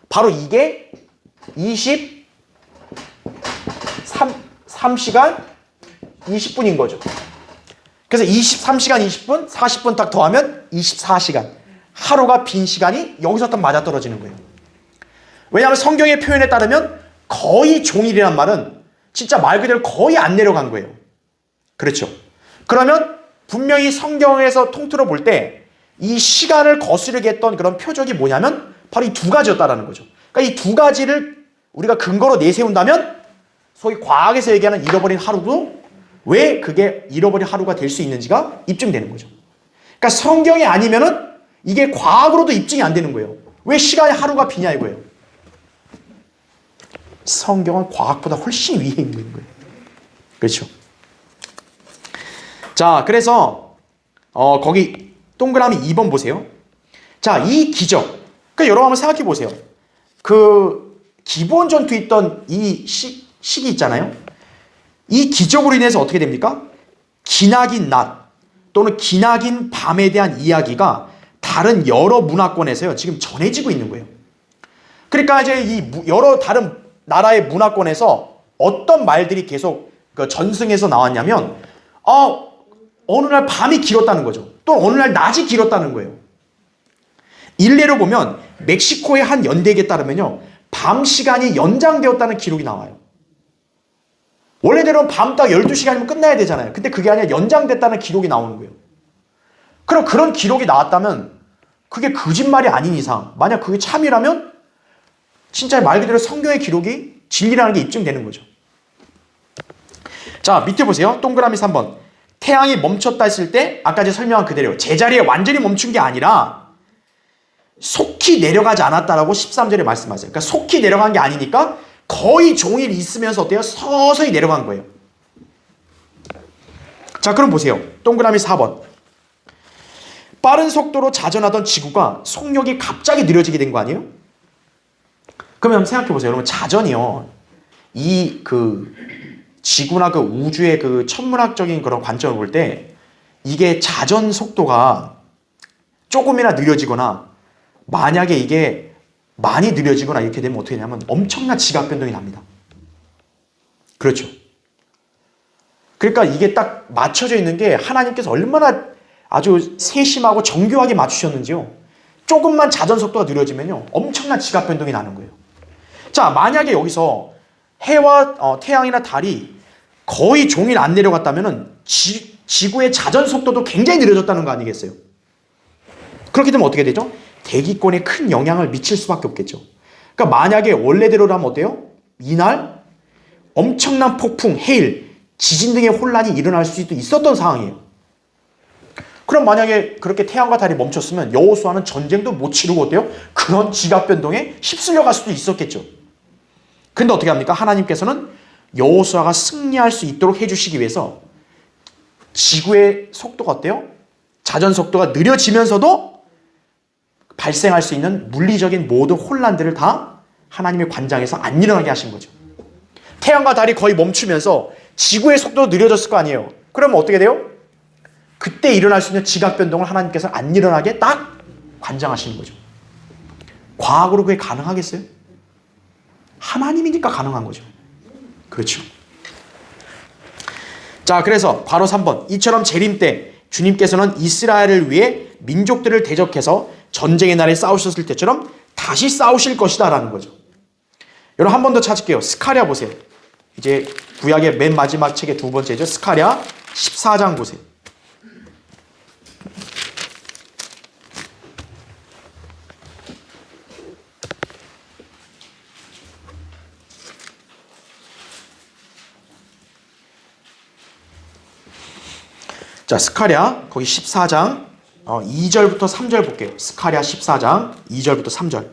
바로 이게 23시간 20분인 거죠. 그래서 23시간 20분, 40분 딱 더하면 24시간. 하루가 빈 시간이 여기서 딱 맞아떨어지는 거예요. 왜냐하면 성경의 표현에 따르면 거의 종일이란 말은 진짜 말 그대로 거의 안 내려간 거예요. 그렇죠. 그러면 분명히 성경에서 통틀어 볼 때 이 시간을 거스르게 했던 그런 표적이 뭐냐면 바로 이 두 가지였다라는 거죠. 그러니까 이 두 가지를 우리가 근거로 내세운다면 소위 과학에서 얘기하는 잃어버린 하루도 왜 그게 잃어버린 하루가 될 수 있는지가 입증되는 거죠. 그러니까 성경이 아니면은 이게 과학으로도 입증이 안 되는 거예요. 왜 시간이 하루가 비냐 이거예요. 성경은 과학보다 훨씬 위에 있는 거예요. 그렇죠. 자, 그래서 거기 동그라미 2번 보세요. 자, 이 기적. 그러니까 여러분 한번 생각해 보세요. 그 기브온 전투에 있던 이 시기 있잖아요. 이 기적으로 인해서 어떻게 됩니까? 기나긴 낮 또는 기나긴 밤에 대한 이야기가 다른 여러 문화권에서요 지금 전해지고 있는 거예요. 그러니까 이제 이 여러 다른 나라의 문화권에서 어떤 말들이 계속 그 전승해서 나왔냐면 어느 날 밤이 길었다는 거죠. 또 어느 날 낮이 길었다는 거예요. 일례로 보면 멕시코의 한 연대기에 따르면요 밤 시간이 연장되었다는 기록이 나와요. 원래대로는 밤 딱 12시간이면 끝나야 되잖아요. 근데 그게 아니라 연장됐다는 기록이 나오는 거예요. 그럼 그런 기록이 나왔다면 그게 거짓말이 아닌 이상 만약 그게 참이라면 진짜 말 그대로 성경의 기록이 진리라는 게 입증되는 거죠. 자, 밑에 보세요. 동그라미 3번. 태양이 멈췄다 했을 때 아까 제가 설명한 그대로 제자리에 완전히 멈춘 게 아니라 속히 내려가지 않았다라고 13절에 말씀하세요. 그러니까 속히 내려간 게 아니니까 거의 종일 있으면서 어때요? 서서히 내려간 거예요. 자, 그럼 보세요. 동그라미 4번. 빠른 속도로 자전하던 지구가 속력이 갑자기 느려지게 된 거 아니에요? 그러면 한번 생각해 보세요. 여러분, 자전이요. 이 지구나 그 우주의 그 천문학적인 그런 관점을 볼 때 이게 자전 속도가 조금이나 느려지거나 만약에 이게 많이 느려지거나 이렇게 되면 어떻게 되냐면 엄청난 지각 변동이 납니다. 그렇죠. 그러니까 이게 딱 맞춰져 있는 게 하나님께서 얼마나 아주 세심하고 정교하게 맞추셨는지요. 조금만 자전 속도가 느려지면요 엄청난 지각 변동이 나는 거예요. 자, 만약에 여기서 해와 태양이나 달이 거의 종일 안 내려갔다면은 지구의 자전 속도도 굉장히 느려졌다는 거 아니겠어요? 그렇게 되면 어떻게 되죠? 대기권에 큰 영향을 미칠 수밖에 없겠죠. 그러니까 만약에 원래대로라면 어때요? 이날 엄청난 폭풍, 해일, 지진 등의 혼란이 일어날 수도 있었던 상황이에요. 그럼 만약에 그렇게 태양과 달이 멈췄으면 여호수아는 전쟁도 못 치르고 어때요? 그런 지각 변동에 휩쓸려 갈 수도 있었겠죠. 근데 어떻게 합니까? 하나님께서는 여호수아가 승리할 수 있도록 해주시기 위해서 지구의 속도가 어때요? 자전 속도가 느려지면서도 발생할 수 있는 물리적인 모든 혼란들을 다 하나님의 관장에서 안 일어나게 하신 거죠. 태양과 달이 거의 멈추면서 지구의 속도도 느려졌을 거 아니에요. 그러면 어떻게 돼요? 그때 일어날 수 있는 지각 변동을 하나님께서 안 일어나게 딱 관장하시는 거죠. 과학으로 그게 가능하겠어요? 하나님이니까 가능한 거죠. 그렇죠. 자, 그래서 바로 3번. 이처럼 재림 때 주님께서는 이스라엘을 위해 민족들을 대적해서 전쟁의 날에 싸우셨을 때처럼 다시 싸우실 것이다 라는 거죠. 여러분 한 번 더 찾을게요. 스가랴 보세요. 이제 구약의 맨 마지막 책의 두 번째죠. 스가랴 14장 보세요. 자, 스가랴 거기 14장 2절부터 3절 볼게요. 스가랴 14장 2절부터 3절.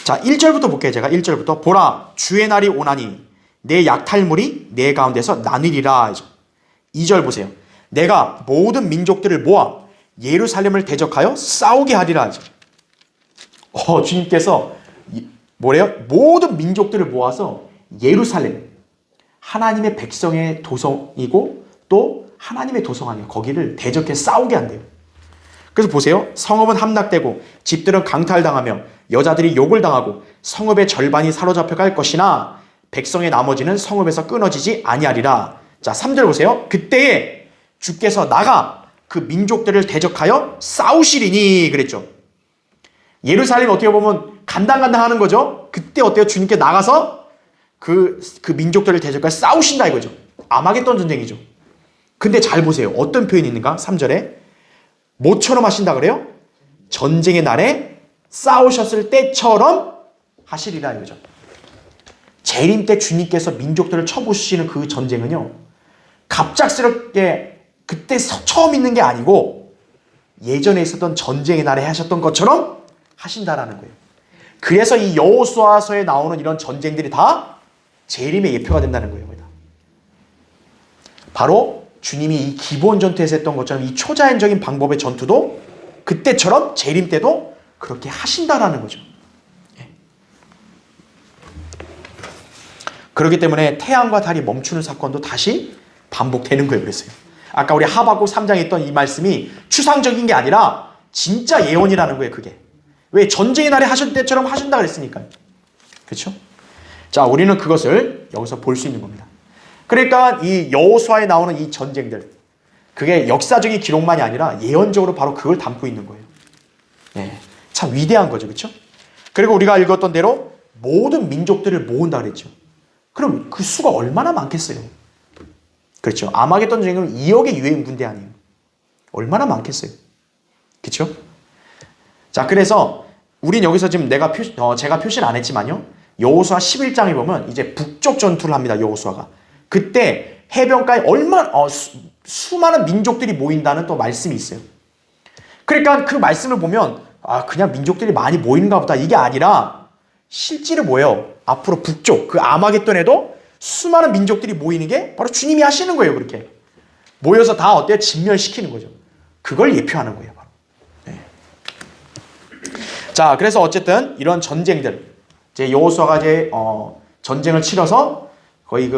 자, 1절부터 볼게요. 제가 1절부터. 보라, 주의 날이 오나니 내 약탈물이 내 가운데서 나누리라. 2절 보세요. 내가 모든 민족들을 모아 예루살렘을 대적하여 싸우게 하리라. 주님께서 뭐래요? 모든 민족들을 모아서 예루살렘, 하나님의 백성의 도성이고 또 하나님의 도성 아니에요. 거기를 대적해 싸우게 한대요. 그래서 보세요. 성읍은 함락되고 집들은 강탈당하며 여자들이 욕을 당하고 성읍의 절반이 사로잡혀 갈 것이나 백성의 나머지는 성읍에서 끊어지지 아니하리라. 자, 3절 보세요. 그때에 주께서 나가 그 민족들을 대적하여 싸우시리니 그랬죠. 예루살렘이 어떻게 보면 간당간당하는 거죠. 그때 어때요? 주님께 나가서 그 민족들을 대적하여 싸우신다 이거죠. 아마겟돈 전쟁이죠. 근데 잘 보세요. 어떤 표현이 있는가? 3절에 뭐처럼 하신다 그래요? 전쟁의 날에 싸우셨을 때처럼 하시리라 이거죠. 재림 때 주님께서 민족들을 쳐부수시는 그 전쟁은요, 갑작스럽게 그때 처음 있는 게 아니고 예전에 있었던 전쟁의 날에 하셨던 것처럼 하신다라는 거예요. 그래서 이 여호수아서에 나오는 이런 전쟁들이 다 재림의 예표가 된다는 거예요. 바로 주님이 이 기본 전투에서 했던 것처럼 이 초자연적인 방법의 전투도 그때처럼 재림 때도 그렇게 하신다라는 거죠. 그렇기 때문에 태양과 달이 멈추는 사건도 다시 반복되는 거예요. 그랬어요. 아까 우리 하박국 3장에 있던 이 말씀이 추상적인 게 아니라 진짜 예언이라는 거예요. 그게. 왜? 전쟁의 날에 하실 때처럼 하신다 그랬으니까요. 그렇죠? 자, 우리는 그것을 여기서 볼 수 있는 겁니다. 그러니까 이 여호수아에 나오는 이 전쟁들, 그게 역사적인 기록만이 아니라 예언적으로 바로 그걸 담고 있는 거예요. 네, 참 위대한 거죠. 그렇죠? 그리고 우리가 읽었던 대로 모든 민족들을 모은다 그랬죠. 그럼 그 수가 얼마나 많겠어요? 그렇죠. 아마겟돈 전쟁은 2억의 유해인 군대 아니에요. 얼마나 많겠어요? 그렇죠? 자, 그래서 우린 여기서 지금 제가 표시는 안 했지만요. 여호수아 11장에 보면 이제 북쪽 전투를 합니다. 여호수아가. 그때 해변가에 수많은 민족들이 모인다는 또 말씀이 있어요. 그러니까 그 말씀을 보면 그냥 민족들이 많이 모이는가 보다 이게 아니라 실제로 뭐예요? 앞으로 북쪽 그 아마겟돈에도 수많은 민족들이 모이는 게 바로 주님이 하시는 거예요. 그렇게 모여서 다 어때요? 진멸시키는 거죠. 그걸 예표하는 거예요. 바로. 네. 자, 그래서 어쨌든 이런 전쟁들 이제 여호수아가 이제 전쟁을 치러서 거의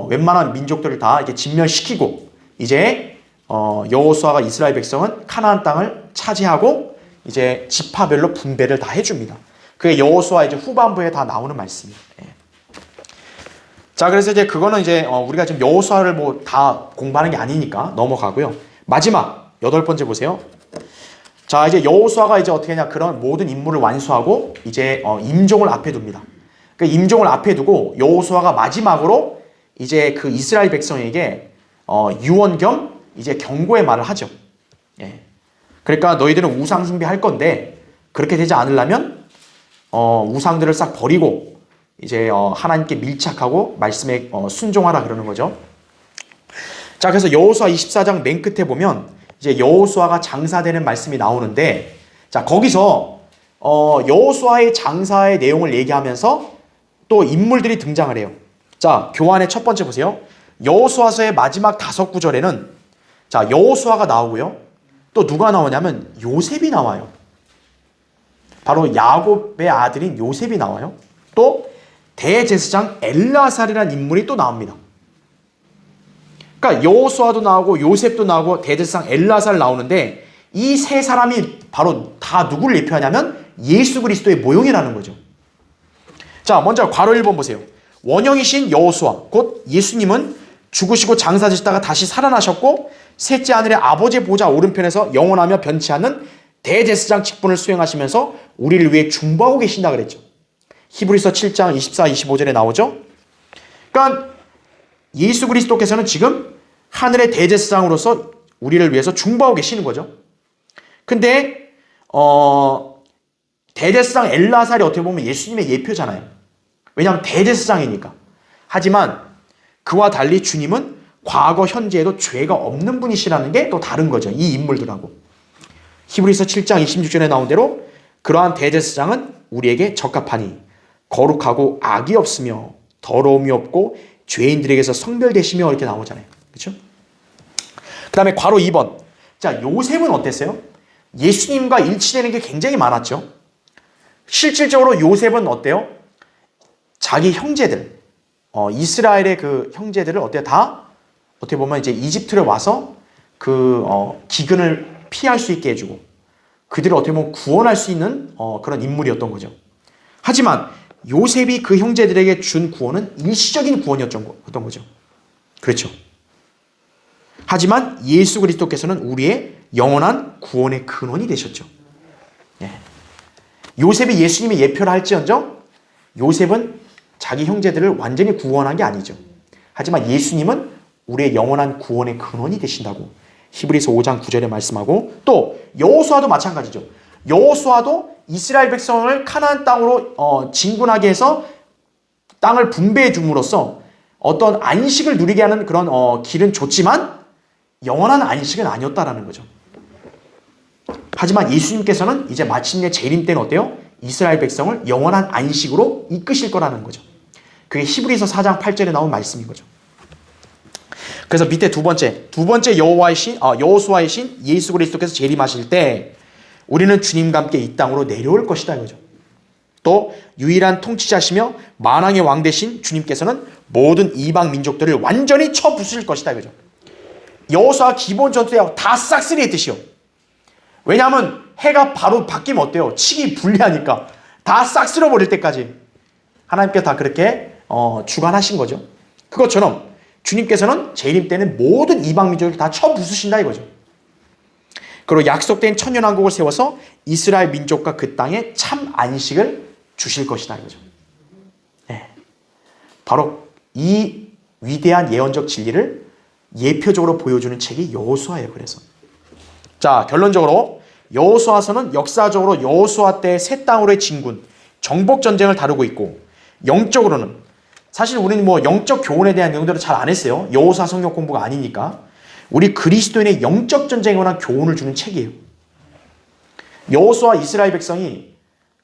웬만한 민족들을 다 이렇게 진멸시키고 이제 여호수아가 이스라엘 백성은 카나안 땅을 차지하고 이제 지파별로 분배를 다 해줍니다. 그게 여호수아 이제 후반부에 다 나오는 말씀이에요. 예. 자, 그래서 이제 그거는 이제 우리가 지금 여호수아를 뭐 다 공부하는 게 아니니까 넘어가고요. 마지막 8번째 보세요. 자, 이제 여호수아가 이제 어떻게 하냐, 그런 모든 임무를 완수하고 이제 임종을 앞에 둡니다. 그 임종을 앞에 두고 여호수아가 마지막으로 이제 그 이스라엘 백성에게 유언 겸 이제 경고의 말을 하죠. 예. 그러니까 너희들은 우상 숭배할 건데 그렇게 되지 않으려면 우상들을 싹 버리고 이제 하나님께 밀착하고 말씀에 순종하라 그러는 거죠. 자, 그래서 여호수아 24장 맨 끝에 보면 이제 여호수아가 장사되는 말씀이 나오는데, 자, 거기서 여호수아의 장사의 내용을 얘기하면서 또 인물들이 등장을 해요. 자, 교환의 첫 번째 보세요. 여호수아서의 마지막 5구절에는 자, 여호수아가 나오고요. 또 누가 나오냐면 요셉이 나와요. 바로 야곱의 아들인 요셉이 나와요. 또 대제사장 엘라살이라는 인물이 또 나옵니다. 그러니까 여호수아도 나오고 요셉도 나오고 대제사장 엘라살 나오는데 이 세 사람이 바로 다 누구를 예표하냐면 예수 그리스도의 모형이라는 거죠. 자, 먼저 괄호 1번 보세요. 원형이신 여호수아 곧 예수님은 죽으시고 장사되시다가 다시 살아나셨고 셋째 하늘의 아버지의 보좌 오른편에서 영원하며 변치 않는 대제사장 직분을 수행하시면서 우리를 위해 중보하고 계신다 그랬죠. 히브리서 7장 24, 25절에 나오죠. 그러니까 예수 그리스도께서는 지금 하늘의 대제사장으로서 우리를 위해서 중보하고 계시는 거죠. 근데 대제사장 엘라살이 어떻게 보면 예수님의 예표잖아요. 왜냐하면 대제사장이니까. 하지만 그와 달리 주님은 과거 현재에도 죄가 없는 분이시라는 게 또 다른 거죠. 이 인물들하고. 히브리서 7장 26절에 나온 대로 그러한 대제사장은 우리에게 적합하니 거룩하고 악이 없으며 더러움이 없고 죄인들에게서 성별되시며 이렇게 나오잖아요. 그렇죠? 그 다음에 괄호 2번. 자, 요셉은 어땠어요? 예수님과 일치되는 게 굉장히 많았죠. 실질적으로 요셉은 어때요? 자기 형제들, 이스라엘의 그 형제들을 어떻게 보면 이제 이집트를 와서 기근을 피할 수 있게 해주고 그들을 어떻게 보면 구원할 수 있는 그런 인물이었던 거죠. 하지만 요셉이 그 형제들에게 준 구원은 일시적인 구원이었던 거죠. 그렇죠. 하지만 예수 그리스도께서는 우리의 영원한 구원의 근원이 되셨죠. 예. 요셉이 예수님의 예표를 할지언정 요셉은 자기 형제들을 완전히 구원한 게 아니죠. 하지만 예수님은 우리의 영원한 구원의 근원이 되신다고 히브리서 5장 9절에 말씀하고 또 여호수아도 마찬가지죠. 여호수아도 이스라엘 백성을 가나안 땅으로 진군하게 해서 땅을 분배해 줌으로써 어떤 안식을 누리게 하는 그런 길은 좋지만 영원한 안식은 아니었다라는 거죠. 하지만 예수님께서는 이제 마침내 재림 때는 어때요? 이스라엘 백성을 영원한 안식으로 이끄실 거라는 거죠. 그게 히브리서 4장 8절에 나온 말씀인 거죠. 그래서 밑에 두 번째 여호수아의 신 예수 그리스도께서 재림하실 때 우리는 주님과 함께 이 땅으로 내려올 것이다 이거죠. 또 유일한 통치자시며 만왕의 왕 되신 주님께서는 모든 이방 민족들을 완전히 쳐부수실 것이다 이거죠. 여호수아 기본 전투에 다 싹쓸이 했듯이요. 왜냐하면 해가 바로 바뀌면 어때요? 치기 불리하니까 다 싹 쓸어버릴 때까지 하나님께서 다 그렇게 주관하신 거죠. 그것처럼 주님께서는 재림 때는 모든 이방 민족을 다 쳐부수신다 이거죠. 그리고 약속된 천년왕국을 세워서 이스라엘 민족과 그 땅에 참 안식을 주실 것이다 이거죠. 네. 바로 이 위대한 예언적 진리를 예표적으로 보여주는 책이 여호수아예요. 그래서 자, 결론적으로 여호수아서는 역사적으로 여호수아 때 새 땅으로의 진군, 정복 전쟁을 다루고 있고 영적으로는 사실 우리는 영적 교훈에 대한 내용들을 잘 안 했어요. 여호수아 성경 공부가 아니니까. 우리 그리스도인의 영적 전쟁에 관한 교훈을 주는 책이에요. 여호수아 이스라엘 백성이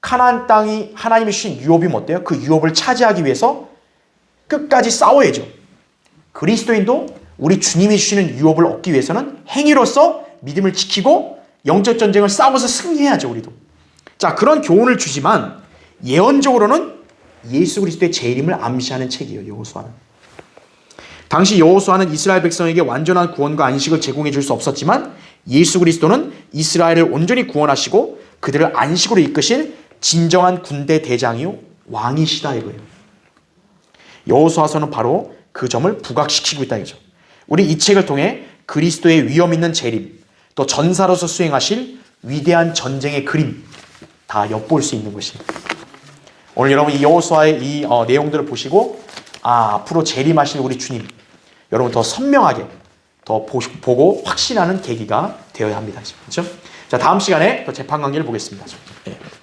가나안 땅이 하나님이 주신 유업이면 어때요? 그 유업을 차지하기 위해서 끝까지 싸워야죠. 그리스도인도 우리 주님이 주시는 유업을 얻기 위해서는 행위로서 믿음을 지키고 영적 전쟁을 싸워서 승리해야죠. 우리도. 자, 그런 교훈을 주지만 예언적으로는 예수 그리스도의 재림을 암시하는 책이에요. 여호수아는. 당시 여호수아는 이스라엘 백성에게 완전한 구원과 안식을 제공해 줄 수 없었지만 예수 그리스도는 이스라엘을 온전히 구원하시고 그들을 안식으로 이끄실 진정한 군대 대장이요 왕이시다 이거예요. 여호수아서는 바로 그 점을 부각시키고 있다 이거죠. 우리 이 책을 통해 그리스도의 위엄 있는 재림, 또 전사로서 수행하실 위대한 전쟁의 그림 다 엿볼 수 있는 것입니다. 오늘 여러분 이 여호수아의 이 내용들을 보시고 앞으로 재림하실 우리 주님 여러분 더 선명하게 더 보고 확신하는 계기가 되어야 합니다. 그렇죠? 자, 자, 다음 시간에 또 재판 관계를 보겠습니다. 예.